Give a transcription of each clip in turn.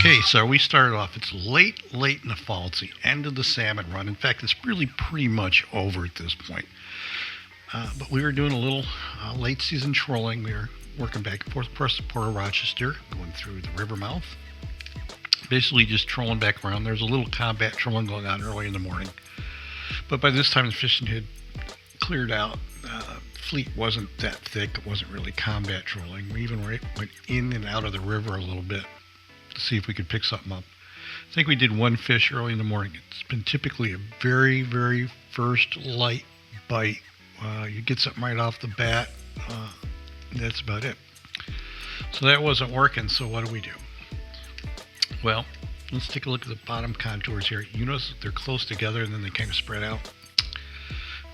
Okay, so we started off. It's late in the fall. It's the end of the salmon run. In fact, it's really pretty much over at this point. But we were doing a little late season trolling. We were working back and forth across the Port of Rochester, going through the river mouth. Basically just trolling back around. There's a little combat trolling going on early in the morning. But by this time the fishing had cleared out. Fleet wasn't that thick. It wasn't really combat trolling. We even went in and out of the river a little bit to see if we could pick something up. I think we did one fish early in the morning. It's been typically a very, very first light bite. You get something right off the bat. That's about it. So that wasn't working, so what do? Well, let's take a look at the bottom contours here. You notice that they're close together and then they kind of spread out.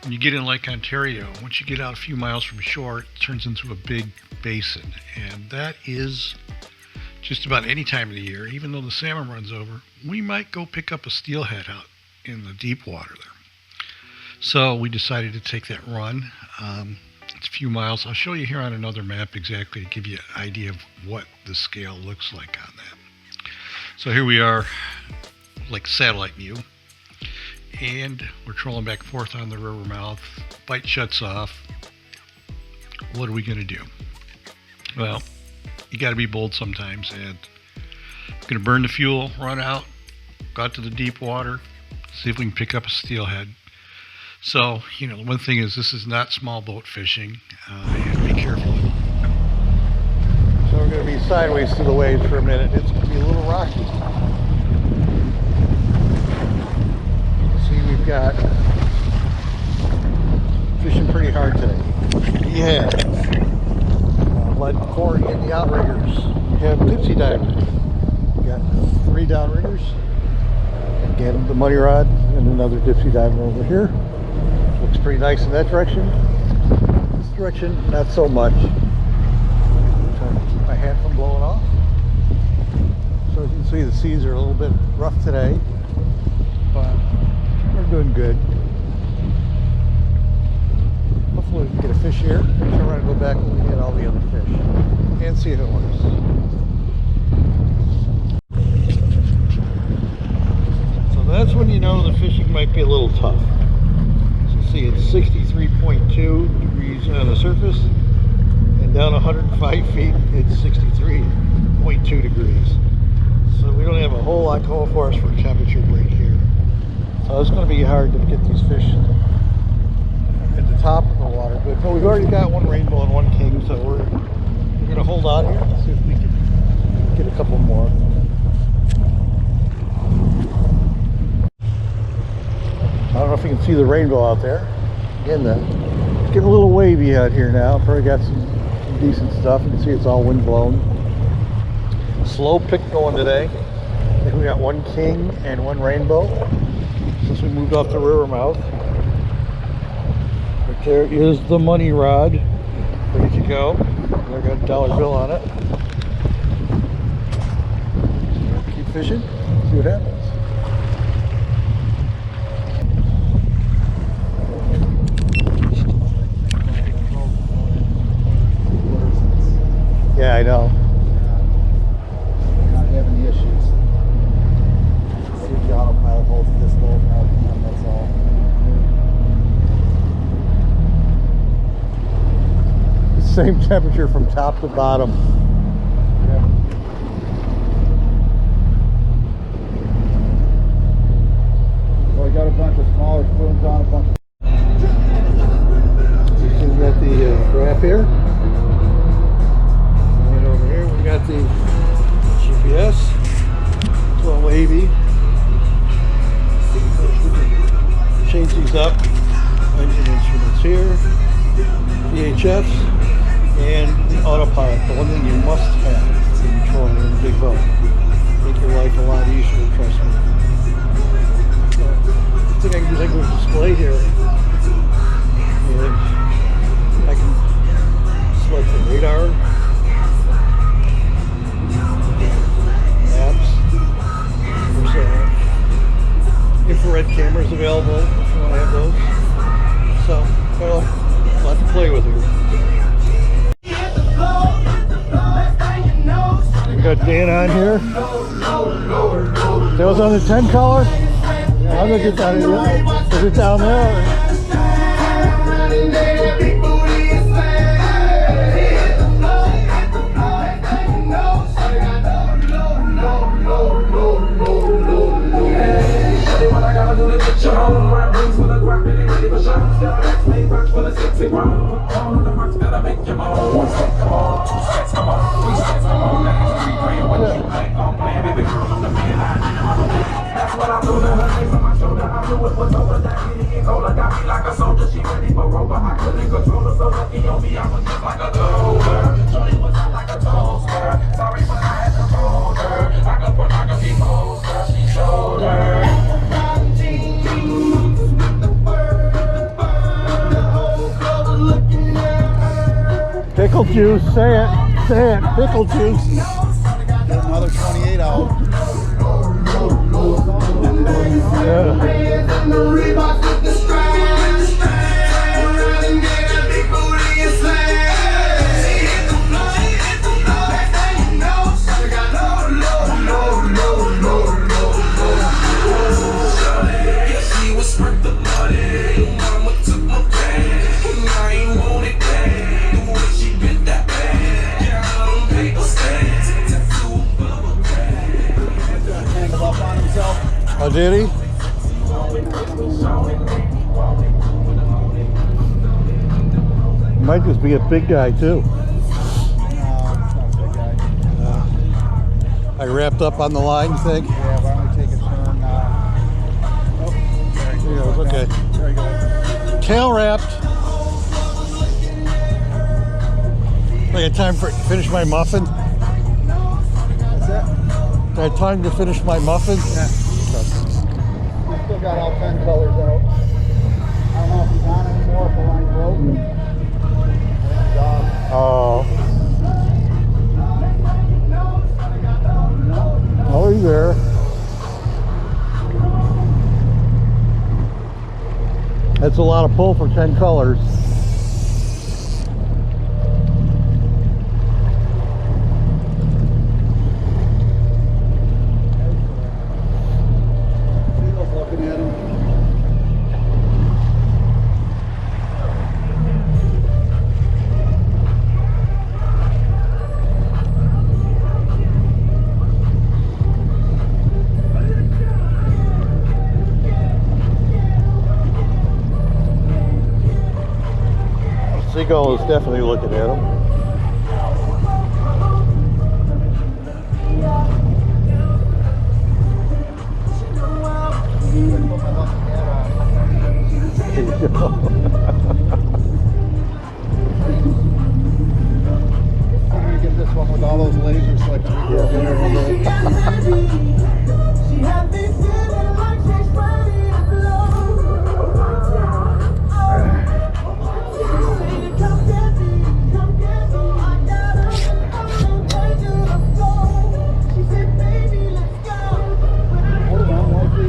When you get in Lake Ontario, once you get out a few miles from shore, it turns into a big basin. And that is just about any time of the year. Even though the salmon runs over, we might go pick up a steelhead out in the deep water there. So we decided to take that run. It's a few miles. I'll show you here on another map exactly to give you an idea of what the scale looks like on that. So here we are, like satellite view. And we're trolling back and forth on the river mouth. Bite shuts off. What are we going to do? Well, you got to be bold sometimes. And we're going to burn the fuel, run out, go out to the deep water, see if we can pick up a steelhead. So, the one thing is this is not small boat fishing. You have to be careful. So we're going to be sideways to the waves for a minute. It's going to be a little rocky. We've got fishing pretty hard today. We have lead cord in the outriggers. We have dipsy divers. We got 3 downriggers. Again, the money rod and another dipsy diver over here. Looks pretty nice in that direction. This direction, not so much. I'm trying to keep my hat from blowing off. So as you can see, the seas are a little bit rough today, but we're doing good. Hopefully we can get a fish here. So we're going to go back and we get all the other fish and see if it works. So that's when you know the fishing might be a little tough. So you see it's 63.2 degrees on the surface, and down 105 feet it's 63.2 degrees. So we don't have a whole lot going for us for a temperature break here. So it's going to be hard to get these fish at the top of the water. But we've already got one rainbow and one king, so we're going to hold on here and see if we can get a couple more. I don't know if you can see the rainbow out there. Again, it's getting a little wavy out here now. Probably got some decent stuff. You can see it's all wind blown. Slow pick going today. I think we got one king and one rainbow since we moved off the river mouth. Right there is the money rod, ready to go. There got a dollar bill on it. So keep fishing, see what happens. Yeah, I know. Not having the issues. See if the autopilot holds this low, that's all. Same temperature from top to bottom. Yeah. Well, we got a bunch of smaller spoons on, a bunch of... We've got the graph here. Right over here we got the GPS. It's all wavy. Change these up. Engine instruments here. VHFs. And the autopilot, the one thing you must have in trolling in a big boat. Make your life a lot easier, trust me. So, the thing I can do is display here. And I can select the radar, maps, there's infrared cameras available if you want to have those. So, well, a lot to play with here. We got Dan on here. That was on the 10 color? I'm gonna get down here. Is it down there? Pickle juice, say it, pickle juice. Get another 28 out. Oh, did he? Might just be a big guy too. I wrapped up on the line, you think? Yeah, why don't we take a turn? Oh, there he goes. Okay. There he goes. Tail wrapped. I got time for finish my muffin. That's it? I had time to finish my muffin. Yeah. Still got all 10 colors out. I don't know if he's on anymore, if the line broke. I think he's off. Oh. Oh, he's there. That's a lot of pull for 10 colors. Looking at him. Seagull is definitely looking at him. I'm gonna get this one with all those lasers so I can go in there a little bit. Hold on, like the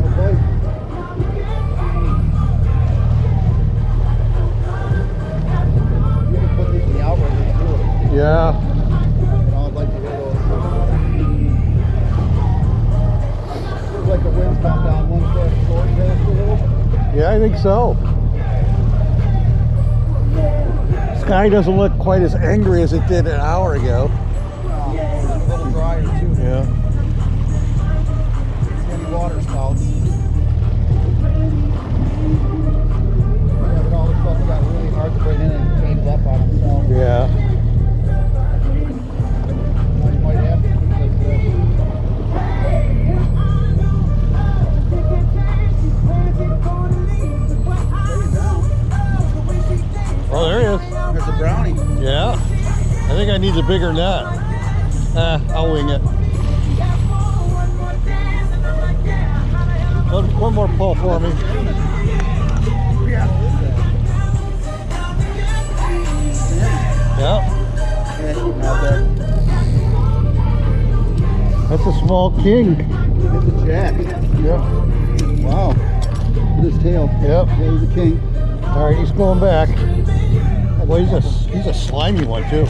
okay. You can put these in the outriggers too. Yeah. You know, I'd like to hear those. Feels like the wind's come down one foot short past a little. Yeah, I think so. Sky doesn't look quite as angry as it did an hour ago. A little drier too. Yeah. Any water spouts. Yeah, but all the stuff got really hard to bring in and came up on itself. Yeah. Now you might have to do this. Oh, there he is. There's a brownie. Yeah. I think I need a bigger net. I'll wing it. One more pull for me. Yeah. That's a small king. It's a jack. Yep. Wow. Look at his tail. Yep. Yeah, he's a king. All right, he's going back. Well, he's a slimy one too.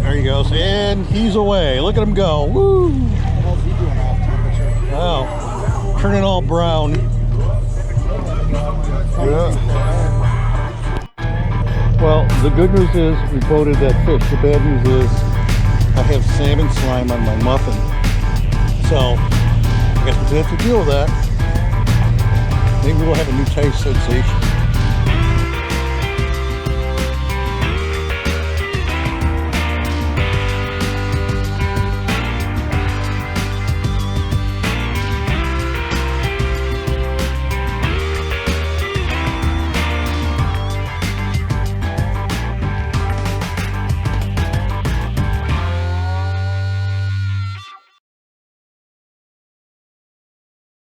There he goes, and he's away. Look at him go. Woo! How's he doing off temperature? Wow. Turning all brown. Yeah. Well, the good news is we boated that fish. The bad news is I have salmon slime on my muffin. So I guess we'll have to deal with that. Maybe we'll have a new taste sensation.